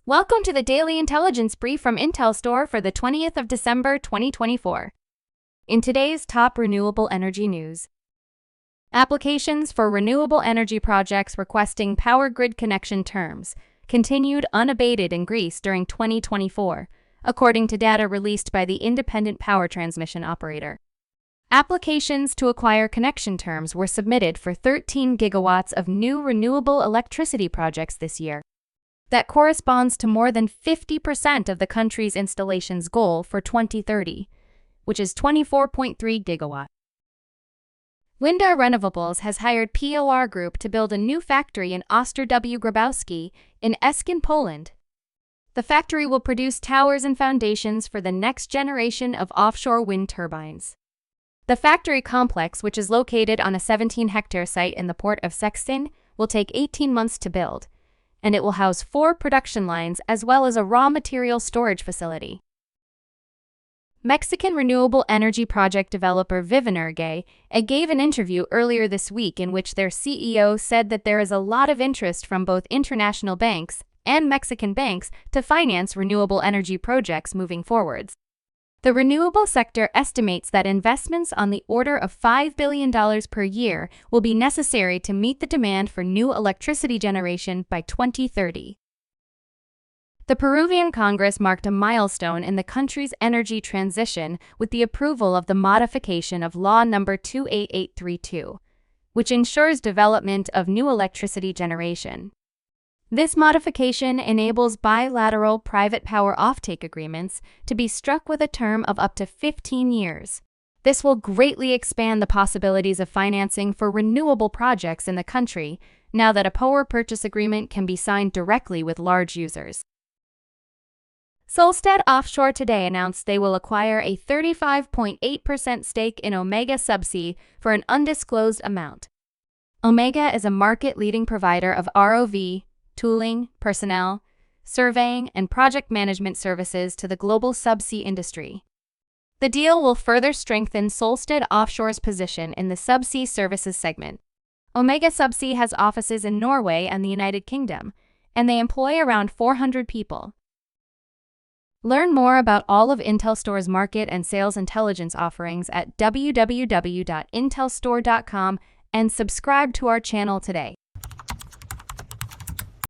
Welcome to the Daily Intelligence Brief from IntelStor for the 20th of December 2024. In today's top renewable energy news, applications for renewable energy projects requesting power grid connection terms continued unabated in Greece during 2024, according to data released by the independent power transmission operator. Applications to acquire connection terms were submitted for 13 gigawatts of new renewable electricity projects this year. That corresponds to more than 50% of the country's installations goal for 2030, which is 24.3 gigawatts. Windar Renovables has hired PORR Group to build a new factory in Ostrów Grabowski in Szczecin, Poland. The factory will produce towers and foundations for the next generation of offshore wind turbines. The factory complex, which is located on a 17-hectare site in the port of Szczecin, will take 18 months to build, and it will house 4 production lines as well as a raw material storage facility. Mexican renewable energy project developer ViveEnergía gave an interview earlier this week in which their CEO said that there is a lot of interest from both international banks and Mexican banks to finance renewable energy projects moving forwards. The renewable sector estimates that investments on the order of $5 billion per year will be necessary to meet the demand for new electricity generation by 2030. The Preuvian Congress marked a milestone in the country's energy transition with the approval of the modification of Law No. 28832, which ensures development of new electricity generation. This modification enables bilateral private power offtake agreements to be struck with a term of up to 15 years. This will greatly expand the possibilities of financing for renewable projects in the country now that a power purchase agreement can be signed directly with large users. Solstad Offshore today announced they will acquire a 35.8% stake in Omega Subsea for an undisclosed amount. Omega is a market-leading provider of ROV, tooling, personnel, surveying, and project management services to the global subsea industry. The deal will further strengthen Solstad Offshore's position in the subsea services segment. Omega Subsea has offices in Norway and the United Kingdom, and they employ around 400 people. Learn more about all of IntelStor's market and sales intelligence offerings at www.intelstor.com and subscribe to our channel today.